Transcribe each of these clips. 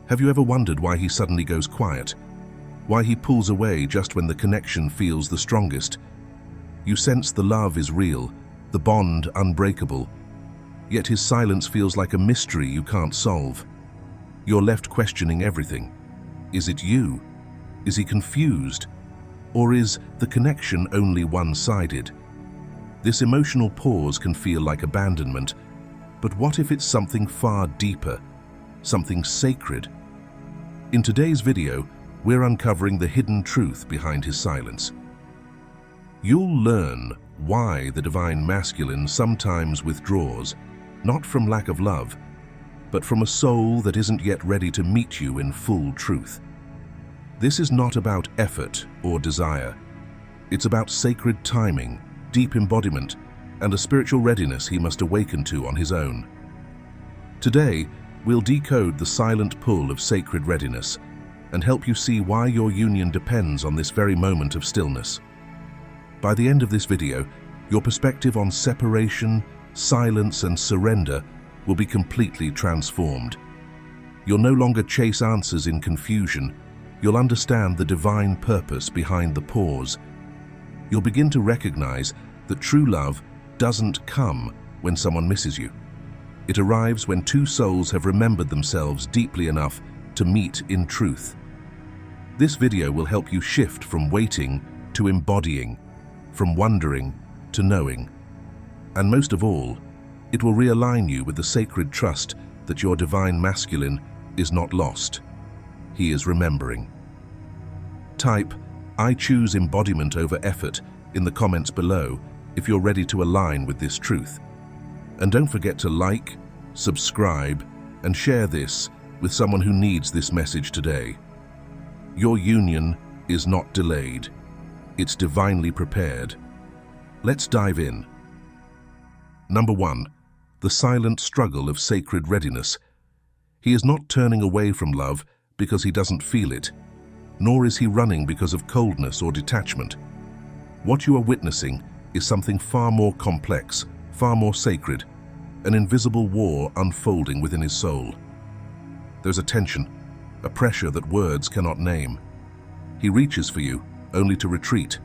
Have you ever wondered why he suddenly goes quiet? Why he pulls away just when the connection feels the strongest? You sense the love is real, the bond unbreakable, yet his silence feels like a mystery you can't solve. You're left questioning everything. Is it you? Is he confused? Or is the connection only one-sided? This emotional pause can feel like abandonment, but what if it's something far deeper, something sacred? In today's video, we're uncovering the hidden truth behind his silence. You'll learn why the divine masculine sometimes withdraws, not from lack of love, but from a soul that isn't yet ready to meet you in full truth. This is not about effort or desire. It's about sacred timing, deep embodiment, and a spiritual readiness he must awaken to on his own. Today, we'll decode the silent pull of sacred readiness and help you see why your union depends on this very moment of stillness. By the end of this video, your perspective on separation, silence, and surrender will be completely transformed. You'll no longer chase answers in confusion. You'll understand the divine purpose behind the pause. You'll begin to recognize that true love doesn't come when someone misses you. It arrives when two souls have remembered themselves deeply enough to meet in truth. This video will help you shift from waiting to embodying, from wondering to knowing. And most of all, it will realign you with the sacred trust that your divine masculine is not lost. He is remembering. Type, "I choose embodiment over effort" in the comments below if you're ready to align with this truth. And don't forget to like, subscribe, and share this with someone who needs this message today. Your union is not delayed. It's divinely prepared. Let's dive in. Number 1. The silent struggle of sacred readiness. He is not turning away from love because he doesn't feel it, nor is he running because of coldness or detachment. What you are witnessing is something far more complex, far more sacred, an invisible war unfolding within his soul. There's a tension, a pressure that words cannot name. He reaches for you, only to retreat.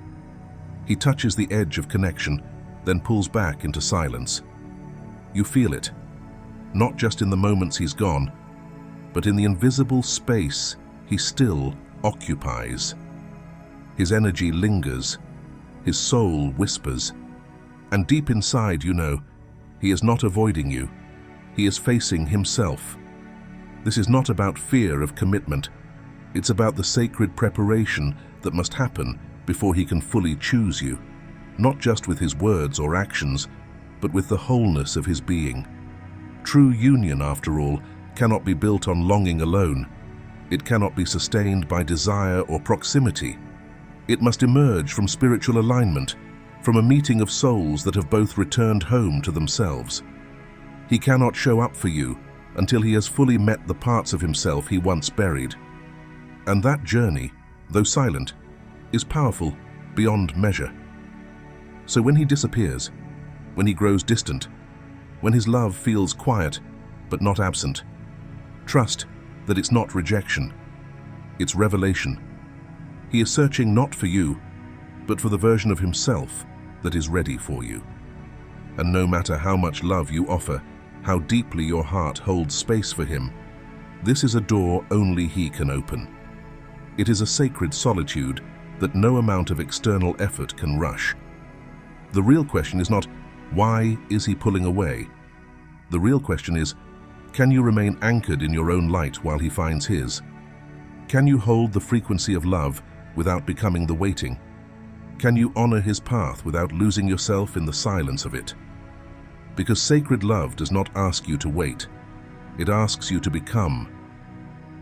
He touches the edge of connection, then pulls back into silence. You feel it, not just in the moments he's gone, but in the invisible space he still occupies. His energy lingers, his soul whispers, and deep inside you know, he is not avoiding you, he is facing himself. This is not about fear of commitment, it's about the sacred preparation that must happen before he can fully choose you, not just with his words or actions, but with the wholeness of his being. True union, after all, cannot be built on longing alone. It cannot be sustained by desire or proximity. It must emerge from spiritual alignment, from a meeting of souls that have both returned home to themselves. He cannot show up for you until he has fully met the parts of himself he once buried. And that journey, though silent, is powerful beyond measure. So when he disappears, when he grows distant, when his love feels quiet but not absent, trust that it's not rejection, it's revelation. He is searching not for you, but for the version of himself that is ready for you. And no matter how much love you offer, how deeply your heart holds space for him, this is a door only he can open. It is a sacred solitude that no amount of external effort can rush. The real question is not, why is he pulling away? The real question is, can you remain anchored in your own light while he finds his? Can you hold the frequency of love without becoming the waiting? Can you honor his path without losing yourself in the silence of it? Because sacred love does not ask you to wait. It asks you to become.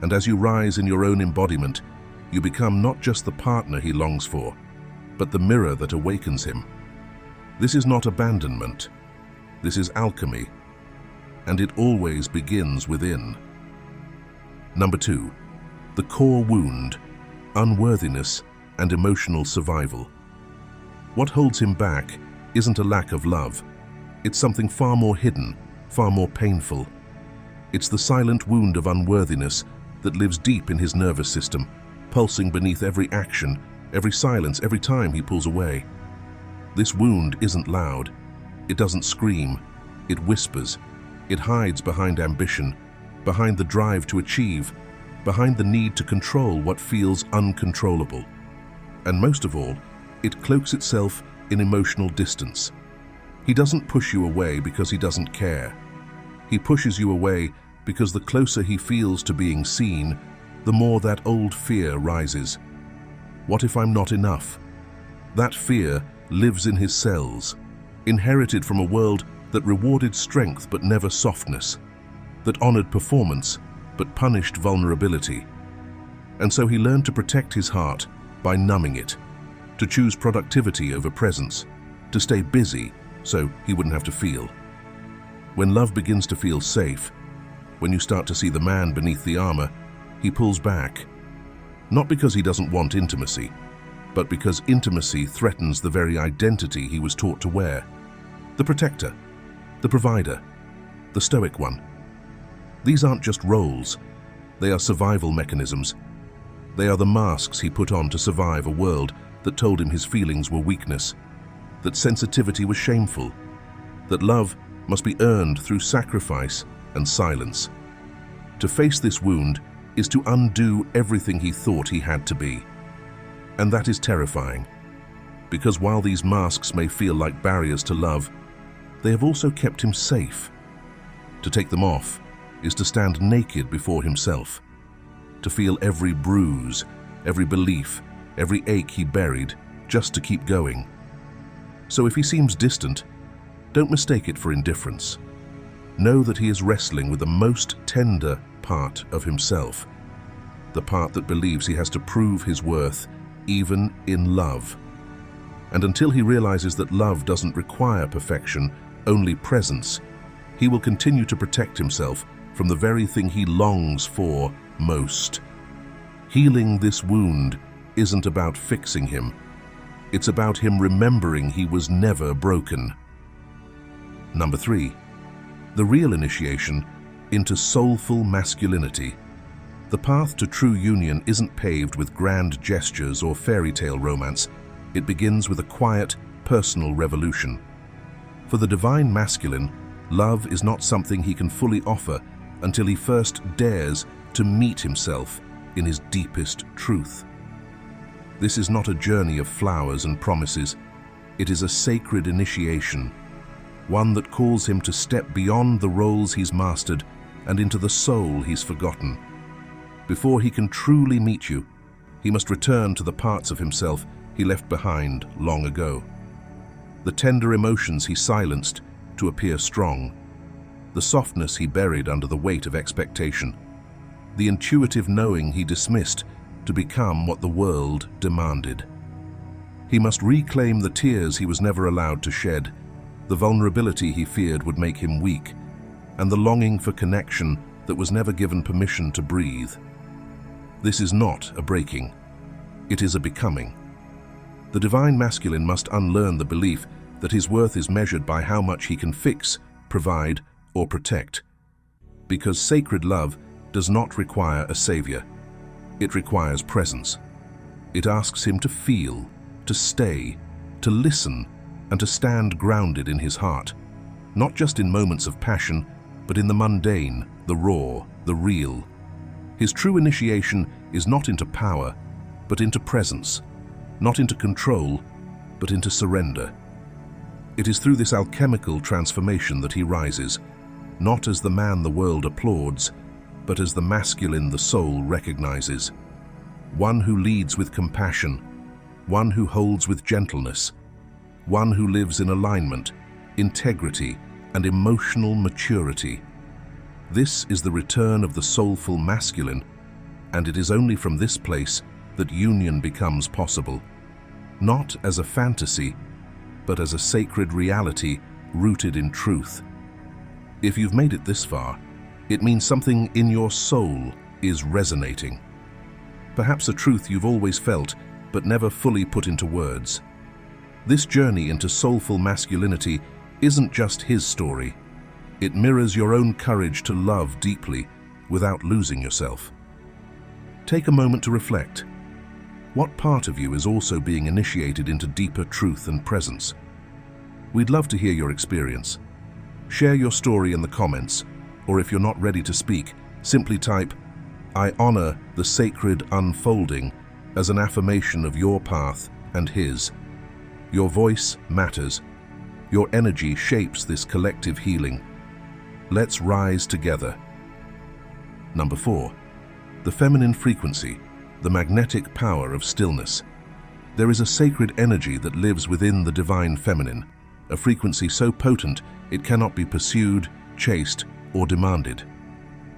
And as you rise in your own embodiment, you become not just the partner he longs for, but the mirror that awakens him. This is not abandonment. This is alchemy. And it always begins within. Number 2, the core wound, unworthiness and emotional survival. What holds him back isn't a lack of love. It's something far more hidden, far more painful. It's the silent wound of unworthiness that lives deep in his nervous system, pulsing beneath every action, every silence, every time he pulls away. This wound isn't loud. It doesn't scream. It whispers. It hides behind ambition, behind the drive to achieve, behind the need to control what feels uncontrollable. And most of all, it cloaks itself in emotional distance. He doesn't push you away because he doesn't care. He pushes you away because the closer he feels to being seen, the more that old fear rises. What if I'm not enough? That fear lives in his cells, inherited from a world that rewarded strength but never softness, that honored performance but punished vulnerability. And so he learned to protect his heart by numbing it, to choose productivity over presence, to stay busy so he wouldn't have to feel. When love begins to feel safe, when you start to see the man beneath the armor, he pulls back. Not because he doesn't want intimacy, but because intimacy threatens the very identity he was taught to wear. The protector, the provider, the stoic one. These aren't just roles, they are survival mechanisms. They are the masks he put on to survive a world that told him his feelings were weakness, that sensitivity was shameful, that love must be earned through sacrifice and silence. To face this wound is to undo everything he thought he had to be. And that is terrifying, because while these masks may feel like barriers to love, they have also kept him safe. To take them off is to stand naked before himself, to feel every bruise, every belief, every ache he buried, just to keep going. So if he seems distant, don't mistake it for indifference. Know that he is wrestling with the most tender part of himself, the part that believes he has to prove his worth, even in love. And until he realizes that love doesn't require perfection, only presence, he will continue to protect himself from the very thing he longs for most. Healing this wound isn't about fixing him. It's about him remembering he was never broken. Number 3, the real initiation into soulful masculinity. The path to true union isn't paved with grand gestures or fairy tale romance. It begins with a quiet, personal revolution. For the divine masculine, love is not something he can fully offer until he first dares to meet himself in his deepest truth. This is not a journey of flowers and promises. It is a sacred initiation, one that calls him to step beyond the roles he's mastered and into the soul he's forgotten. Before he can truly meet you, he must return to the parts of himself he left behind long ago. The tender emotions he silenced to appear strong, the softness he buried under the weight of expectation, the intuitive knowing he dismissed to become what the world demanded. He must reclaim the tears he was never allowed to shed, the vulnerability he feared would make him weak, and the longing for connection that was never given permission to breathe. This is not a breaking, it is a becoming. The divine masculine must unlearn the belief that his worth is measured by how much he can fix, provide, or protect. Because sacred love does not require a savior. It requires presence. It asks him to feel, to stay, to listen, and to stand grounded in his heart, not just in moments of passion, but in the mundane, the raw, the real. His true initiation is not into power, but into presence, not into control, but into surrender. It is through this alchemical transformation that he rises, not as the man the world applauds, but as the masculine the soul recognizes. One who leads with compassion, one who holds with gentleness, one who lives in alignment, integrity, and emotional maturity. This is the return of the soulful masculine, and it is only from this place that union becomes possible, not as a fantasy, but as a sacred reality rooted in truth. If you've made it this far, it means something in your soul is resonating. Perhaps a truth you've always felt, but never fully put into words. This journey into soulful masculinity isn't just his story. It mirrors your own courage to love deeply without losing yourself. Take a moment to reflect. What part of you is also being initiated into deeper truth and presence? We'd love to hear your experience. Share your story in the comments, or if you're not ready to speak, simply type, "I honor the sacred unfolding," as an affirmation of your path and his. Your voice matters. Your energy shapes this collective healing. Let's rise together. Number 4. The feminine frequency, the magnetic power of stillness. There is a sacred energy that lives within the divine feminine, a frequency so potent it cannot be pursued, chased, or demanded.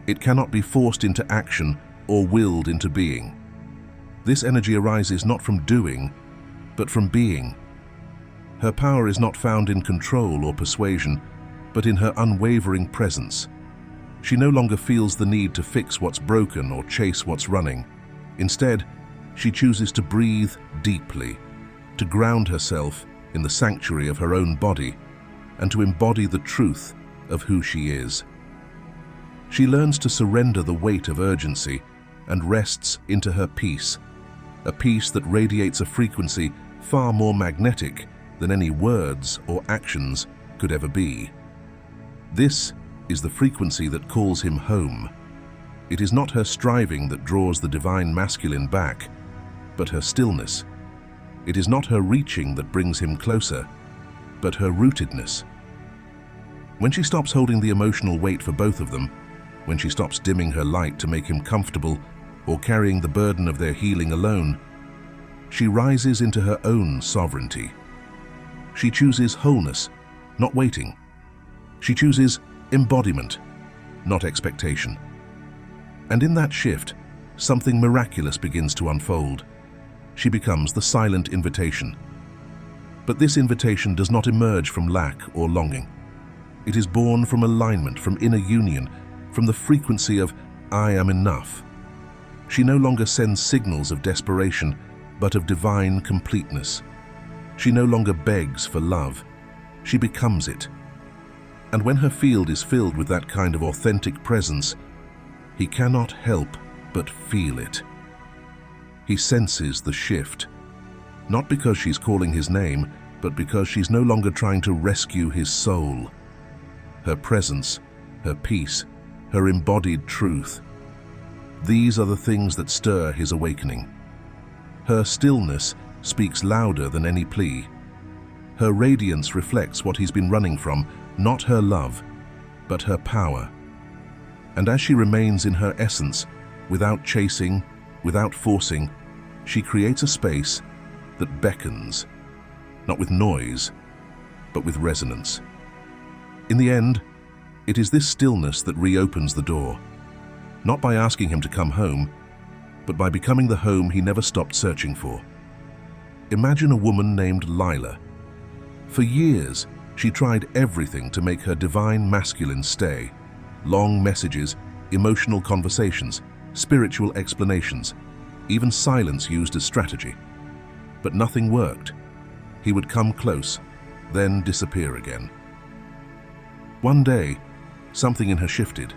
It cannot be forced into action or willed into being. This energy arises not from doing, but from being. Her power is not found in control or persuasion, but in her unwavering presence. She no longer feels the need to fix what's broken or chase what's running. Instead, she chooses to breathe deeply, to ground herself in the sanctuary of her own body, and to embody the truth of who she is. She learns to surrender the weight of urgency and rests into her peace, a peace that radiates a frequency far more magnetic than any words or actions could ever be. This is the frequency that calls him home. It is not her striving that draws the divine masculine back, but her stillness. It is not her reaching that brings him closer, but her rootedness. When she stops holding the emotional weight for both of them, when she stops dimming her light to make him comfortable or carrying the burden of their healing alone, she rises into her own sovereignty. She chooses wholeness, not waiting. She chooses embodiment, not expectation. And in that shift, something miraculous begins to unfold. She becomes the silent invitation. But this invitation does not emerge from lack or longing. It is born from alignment, from inner union, from the frequency of "I am enough." She no longer sends signals of desperation, but of divine completeness. She no longer begs for love. She becomes it. And when her field is filled with that kind of authentic presence, he cannot help but feel it. He senses the shift, not because she's calling his name, but because she's no longer trying to rescue his soul. Her presence, her peace, her embodied truth. These are the things that stir his awakening. Her stillness speaks louder than any plea. Her radiance reflects what he's been running from, not her love, but her power. And as she remains in her essence, without chasing, without forcing, she creates a space that beckons, not with noise, but with resonance. In the end, it is this stillness that reopens the door, not by asking him to come home, but by becoming the home he never stopped searching for. Imagine a woman named Lila. For years, she tried everything to make her divine masculine stay. Long messages, emotional conversations, spiritual explanations, even silence used as strategy. But nothing worked. He would come close, then disappear again. One day, something in her shifted.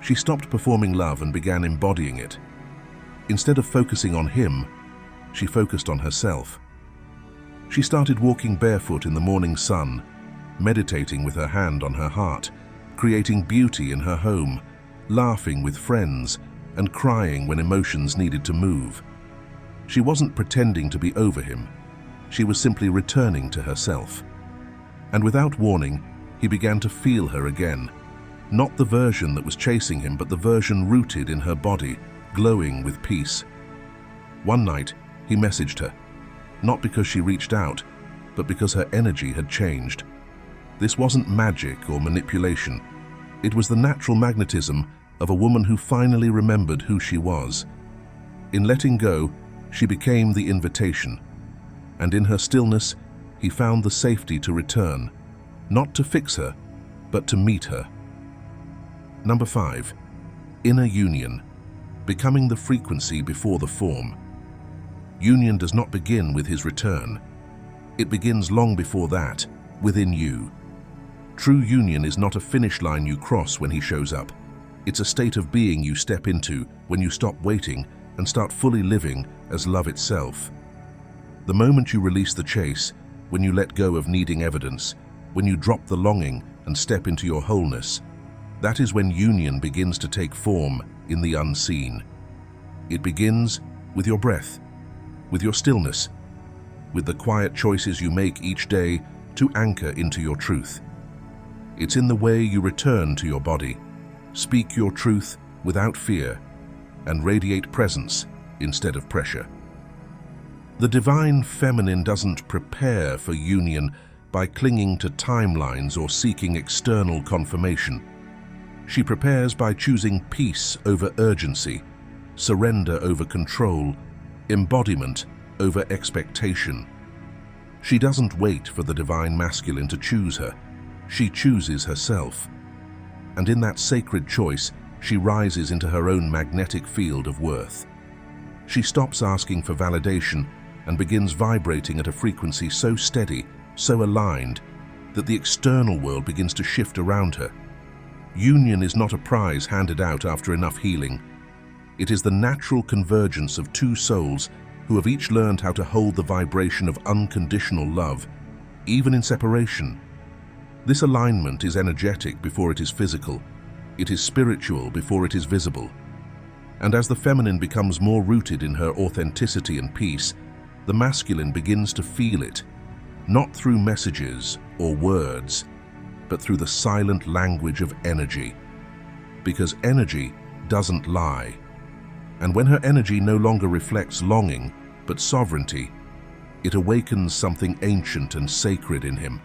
She stopped performing love and began embodying it. Instead of focusing on him, she focused on herself. She started walking barefoot in the morning sun, meditating with her hand on her heart, creating beauty in her home, laughing with friends, and crying when emotions needed to move. She wasn't pretending to be over him. She was simply returning to herself. And without warning, he began to feel her again. Not the version that was chasing him, but the version rooted in her body, glowing with peace. One night, he messaged her, not because she reached out, but because her energy had changed. This wasn't magic or manipulation. It was the natural magnetism of a woman who finally remembered who she was. In letting go, she became the invitation, and in her stillness, he found the safety to return, not to fix her, but to meet her. Number 5, inner union, becoming the frequency before the form. Union does not begin with his return. It begins long before that, within you. True union is not a finish line you cross when he shows up. It's a state of being you step into when you stop waiting and start fully living as love itself. The moment you release the chase, when you let go of needing evidence, when you drop the longing and step into your wholeness, that is when union begins to take form in the unseen. It begins with your breath, with your stillness, with the quiet choices you make each day to anchor into your truth. It's in the way you return to your body, speak your truth without fear, and radiate presence instead of pressure. The divine feminine doesn't prepare for union by clinging to timelines or seeking external confirmation. She prepares by choosing peace over urgency, surrender over control, embodiment over expectation. She doesn't wait for the divine masculine to choose her. She chooses herself. And in that sacred choice, she rises into her own magnetic field of worth. She stops asking for validation and begins vibrating at a frequency so steady, so aligned, that the external world begins to shift around her. Union is not a prize handed out after enough healing. It is the natural convergence of two souls who have each learned how to hold the vibration of unconditional love, even in separation. This alignment is energetic before it is physical. It is spiritual before it is visible. And as the feminine becomes more rooted in her authenticity and peace, the masculine begins to feel it, not through messages or words, but through the silent language of energy. Because energy doesn't lie. And when her energy no longer reflects longing, but sovereignty, it awakens something ancient and sacred in him.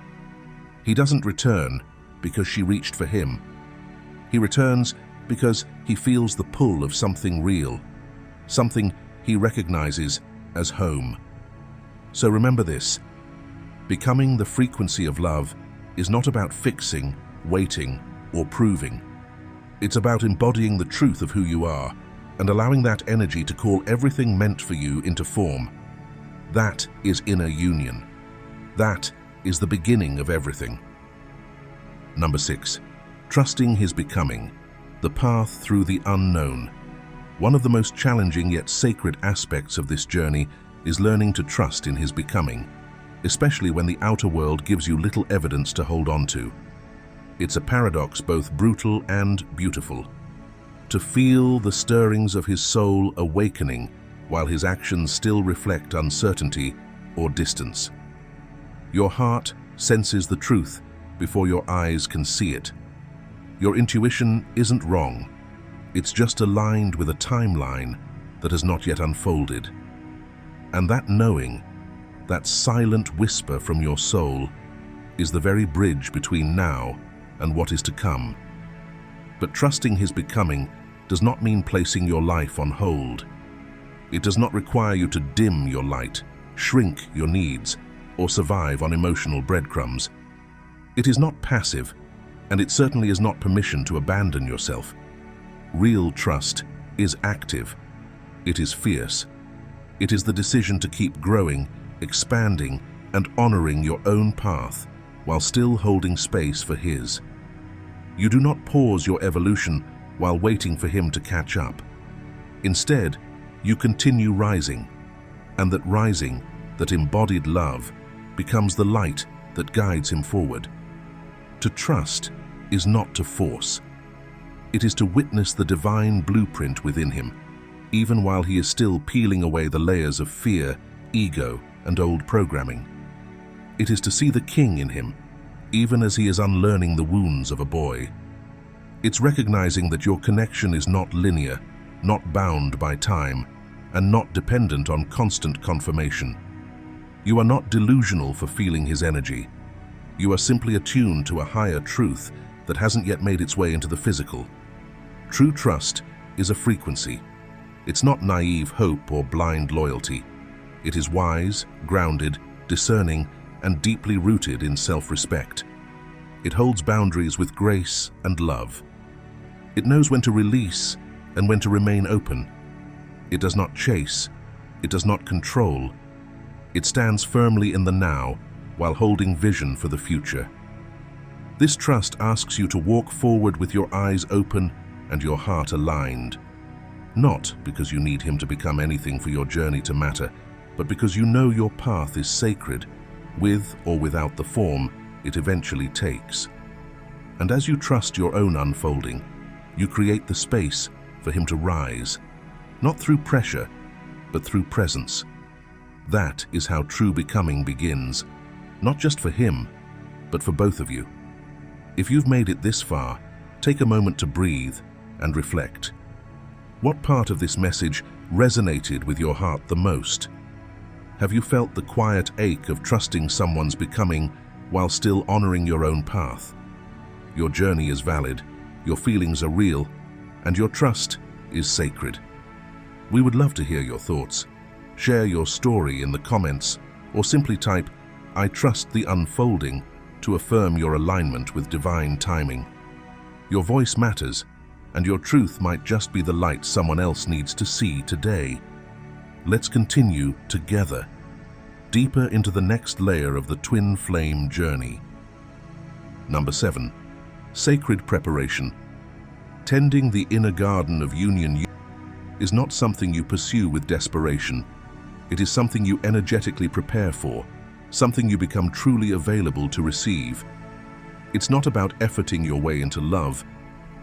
He doesn't return because she reached for him. He returns because he feels the pull of something real, something he recognizes as home. So remember this: becoming the frequency of love is not about fixing, waiting, or proving. It's about embodying the truth of who you are and allowing that energy to call everything meant for you into form. That is inner union. That is the beginning of everything. Number 6, trusting his becoming, the path through the unknown. One of the most challenging yet sacred aspects of this journey is learning to trust in his becoming, especially when the outer world gives you little evidence to hold on to. It's a paradox both brutal and beautiful. To feel the stirrings of his soul awakening while his actions still reflect uncertainty or distance. Your heart senses the truth before your eyes can see it. Your intuition isn't wrong. It's just aligned with a timeline that has not yet unfolded. And that knowing, that silent whisper from your soul, is the very bridge between now and what is to come. But trusting his becoming does not mean placing your life on hold. It does not require you to dim your light, shrink your needs, or survive on emotional breadcrumbs. It is not passive, and it certainly is not permission to abandon yourself. Real trust is active. It is fierce. It is the decision to keep growing, expanding, and honoring your own path while still holding space for his. You do not pause your evolution while waiting for him to catch up. Instead, you continue rising, and that rising, that embodied love, becomes the light that guides him forward. To trust is not to force. It is to witness the divine blueprint within him, even while he is still peeling away the layers of fear, ego, and old programming. It is to see the king in him, even as he is unlearning the wounds of a boy. It's recognizing that your connection is not linear, not bound by time, and not dependent on constant confirmation. You are not delusional for feeling his energy. You are simply attuned to a higher truth that hasn't yet made its way into the physical. True trust is a frequency. It's not naive hope or blind loyalty. It is wise, grounded, discerning, and deeply rooted in self-respect. It holds boundaries with grace and love. It knows when to release and when to remain open. It does not chase. It does not control. It stands firmly in the now while holding vision for the future. This trust asks you to walk forward with your eyes open and your heart aligned. Not because you need him to become anything for your journey to matter, but because you know your path is sacred, with or without the form it eventually takes. And as you trust your own unfolding, you create the space for him to rise, not through pressure, but through presence. That is how true becoming begins, not just for him, but for both of you. If you've made it this far, take a moment to breathe and reflect. What part of this message resonated with your heart the most? Have you felt the quiet ache of trusting someone's becoming while still honoring your own path? Your journey is valid, your feelings are real, and your trust is sacred. We would love to hear your thoughts. Share your story in the comments, or simply type, "I trust the unfolding," to affirm your alignment with divine timing. Your voice matters, and your truth might just be the light someone else needs to see today. Let's continue together, deeper into the next layer of the twin flame journey. Number 7. Sacred preparation. Tending the inner garden of union is not something you pursue with desperation. It is something you energetically prepare for, something you become truly available to receive. It's not about efforting your way into love,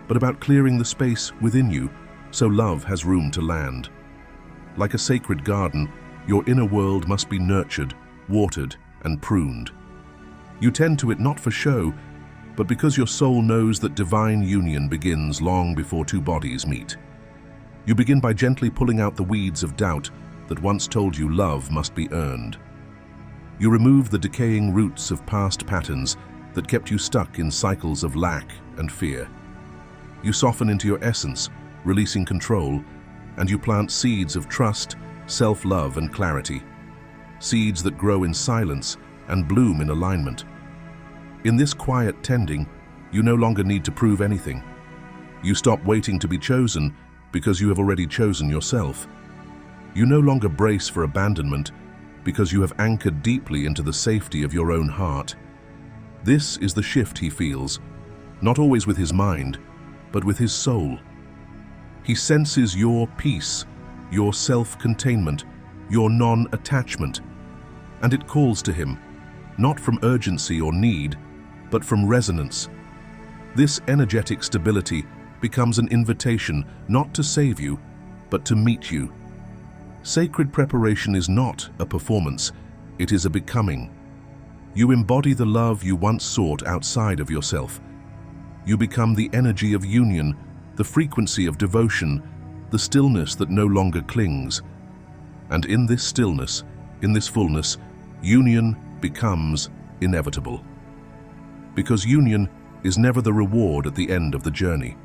but about clearing the space within you so love has room to land. Like a sacred garden, your inner world must be nurtured, watered, and pruned. You tend to it not for show, but because your soul knows that divine union begins long before two bodies meet. You begin by gently pulling out the weeds of doubt that once told you love must be earned. You remove the decaying roots of past patterns that kept you stuck in cycles of lack and fear. You soften into your essence, releasing control, and you plant seeds of trust, self-love, and clarity. Seeds that grow in silence and bloom in alignment. In this quiet tending, you no longer need to prove anything. You stop waiting to be chosen because you have already chosen yourself. You no longer brace for abandonment because you have anchored deeply into the safety of your own heart. This is the shift he feels, not always with his mind, but with his soul. He senses your peace, your self-containment, your non-attachment, and it calls to him, not from urgency or need, but from resonance. This energetic stability becomes an invitation not to save you, but to meet you. Sacred preparation is not a performance, it is a becoming. You embody the love you once sought outside of yourself. You become the energy of union, the frequency of devotion, the stillness that no longer clings. And in this stillness, in this fullness, union becomes inevitable. Because union is never the reward at the end of the journey.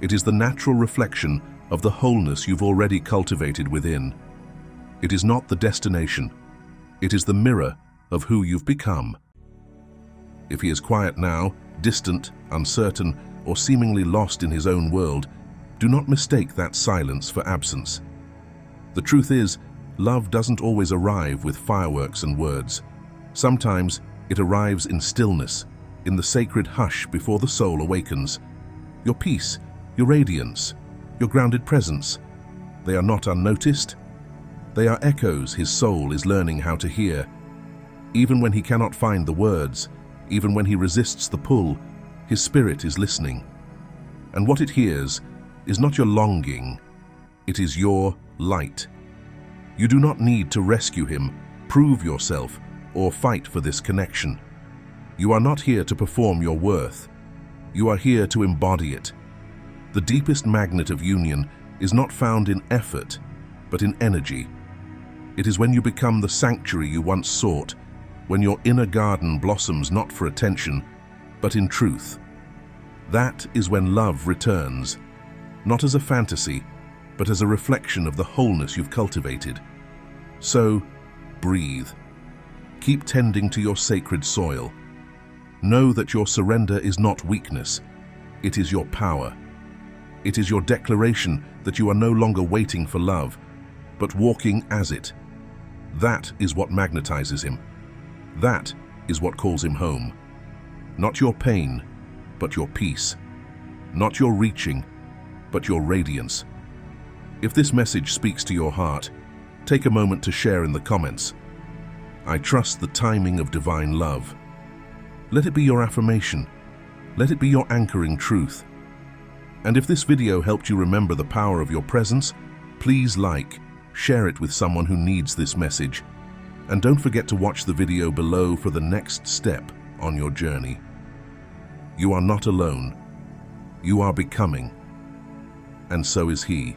It is the natural reflection of the wholeness you've already cultivated within. It is not the destination. It is the mirror of who you've become. If he is quiet now, distant, uncertain, or seemingly lost in his own world, do not mistake that silence for absence. The truth is, love doesn't always arrive with fireworks and words. Sometimes it arrives in stillness, in the sacred hush before the soul awakens. Your peace, your radiance, your grounded presence, they are not unnoticed. They are echoes his soul is learning how to hear. Even when he cannot find the words, even when he resists the pull, his spirit is listening. And what it hears is not your longing, it is your light. You do not need to rescue him, prove yourself, or fight for this connection. You are not here to perform your worth. You are here to embody it. The deepest magnet of union is not found in effort, but in energy. It is when you become the sanctuary you once sought, when your inner garden blossoms not for attention, but in truth. That is when love returns, not as a fantasy, but as a reflection of the wholeness you've cultivated. So, breathe. Keep tending to your sacred soil. Know that your surrender is not weakness, it is your power. It is your declaration that you are no longer waiting for love, but walking as it. That is what magnetizes him. That is what calls him home. Not your pain, but your peace. Not your reaching, but your radiance. If this message speaks to your heart, take a moment to share in the comments. I trust the timing of divine love. Let it be your affirmation. Let it be your anchoring truth. And if this video helped you remember the power of your presence, please share it with someone who needs this message. And don't forget to watch the video below for the next step on your journey. You are not alone. You are becoming. And so is he.